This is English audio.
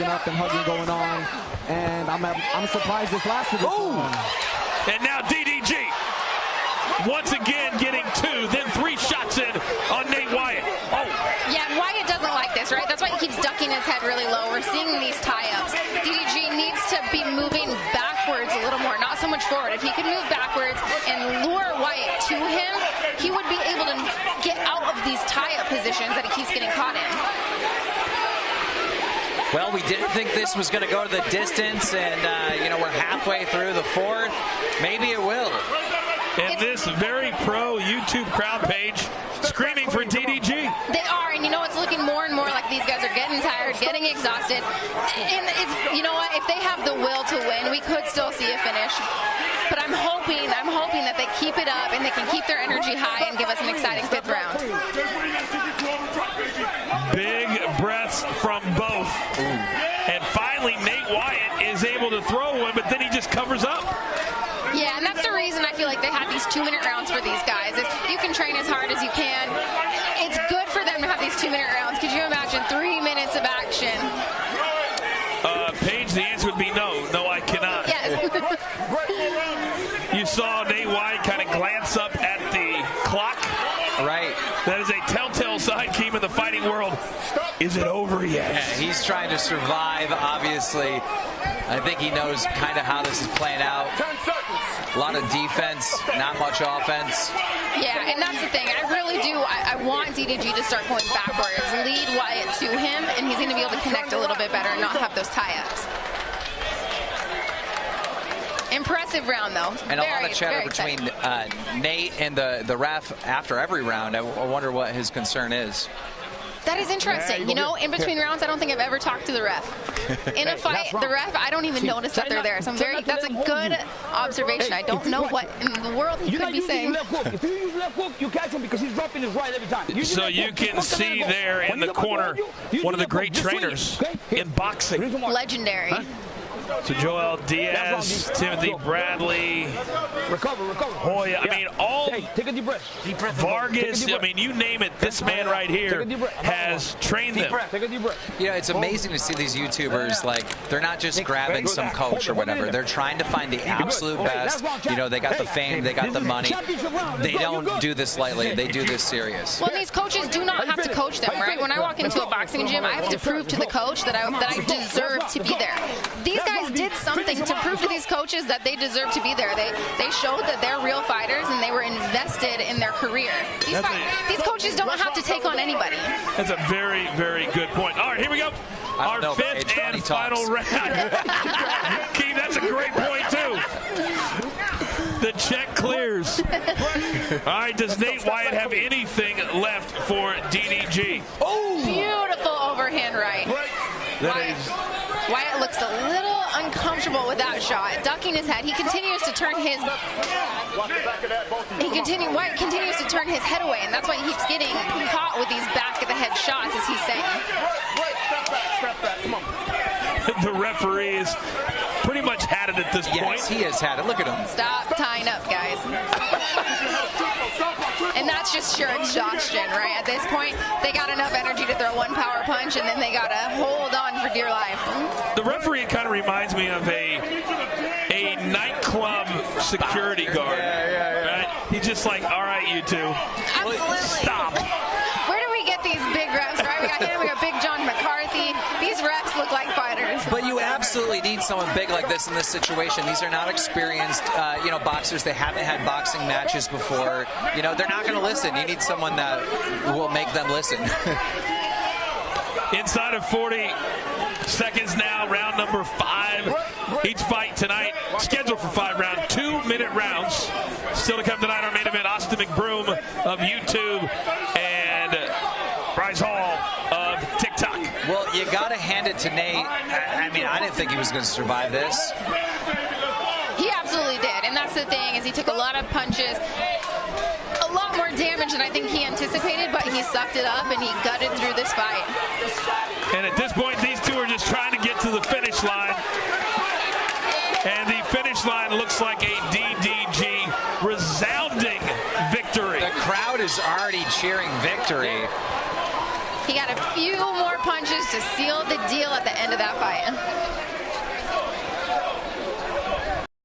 up and hugging going on, and I'm surprised this lasted this long. And now DDG once again getting 2, then 3 shots in on Nate Wyatt. Oh. Yeah, Wyatt doesn't like this, right? That's why he keeps ducking his head really low. We're seeing these tie-ups. DDG needs to be moving backwards a little more, not so much forward. If he could move backwards and lure Wyatt to him, he would be able to get out of these tie-up positions that he keeps getting caught in. Well, we didn't think this was going to go to the distance, and, you know, we're halfway through the 4th. Maybe it will. And this very pro YouTube crowd page screaming for DDG. They are, and you know, it's looking more and more like these guys are getting tired, getting exhausted. And it's, you know what, if they have the will to win, we could still see a finish. But I'm hoping that they keep it up and they can keep their energy high and give us an exciting 5th round. Big breaths from both. And finally, Nate Wyatt is able to throw one, but then he just covers up. Yeah, and that's the reason I feel like they have these 2-minute rounds for these guys. If you can train as hard as you can, it's good for them to have these 2-minute rounds. Could you imagine 3 minutes of action? Paige, the answer would be no. No, I cannot. Yes. You saw Nate Wyatt kind of glance up at the clock. Right. That is a telltale sign, Keem, in the fighting world. Is it over yet? Yeah, he's trying to survive, obviously. I think he knows kind of how this is playing out. A lot of defense, not much offense. Yeah, and that's the thing. I really do. I want DDG to start going backwards, lead Wyatt to him, and he's going to be able to connect a little bit better and not have those tie-ups. Impressive round, though. And a lot of chatter between Nate and the ref after every round. I wonder what his concern is. That is interesting. You know, in between rounds, I don't think I've ever talked to the ref. In a fight, the ref, I don't even notice that they're there. So that's a good observation. I don't know what in the world he could be saying. If you use left hook, you catch him because he's dropping his right every time. So you can see there in the corner one of the great trainers in boxing. Legendary. Huh? So Joel Diaz, Timothy Bradley, Hoya, I mean, all take a deep breath. Vargas, I mean, you name it, this man right here has trained them. Take a deep breath. You know, it's amazing to see these YouTubers, like, they're not just grabbing some coach or whatever. They're trying to find the absolute best. You know, they got the fame, they got the money. They don't do this lightly. They do this serious. Well, these coaches do not have to coach them, right? When I walk into a boxing gym, I have to prove to the coach that I deserve to be there. These guys did something to prove to these coaches that they deserve to be there. They showed that they're real fighters and they were invested in their career. These coaches don't have to take on anybody. That's a very, very good point. All right, here we go. Our 5th and final round. Keith, that's a great point, too. The check clears. All right, does Nate Wyatt have anything left for DDG? Oh! Beautiful overhand right. Wyatt looks a little uncomfortable with that shot, ducking his head. He continues to turn his Wyatt continues to turn his head away, and that's why he keeps getting caught with these back of the head shots, as he's saying. Step back, come on. The referee is pretty much had it at this point. Yes, he has had it. Look at him. Stop tying up, guys. And that's just sheer exhaustion, right? At this point, they got enough energy to throw one power punch, and then they got to hold on for dear life. The referee kind of reminds me of a nightclub security guard. Right? He's just like, all right, you two. Absolutely. Stop. Where do we get these big refs, right? We got him, we got Big John McCarthy. These refs look like fighters. But you absolutely need someone big like this in this situation. These are not experienced, you know, boxers. They haven't had boxing matches before. You know, they're not going to listen. You need someone that will make them listen. Inside of 40 seconds now, round number 5. Each fight tonight scheduled for 5 rounds, 2-minute rounds. Still to come tonight, our main event, Austin McBroom of YouTube and Bryce Hall of TikTok. Well, you got to hand it to Nate. I mean, I didn't think he was going to survive this. He absolutely did, and that's the thing, is he took a lot of punches, a lot more damage than I think he anticipated, but he sucked it up and he gutted through this fight. And at this point, these two are just trying to get to the finish line. And the finish line looks like a DDG resounding victory. The crowd is already cheering victory. He got a few more punches to to seal the deal at the end of that fight.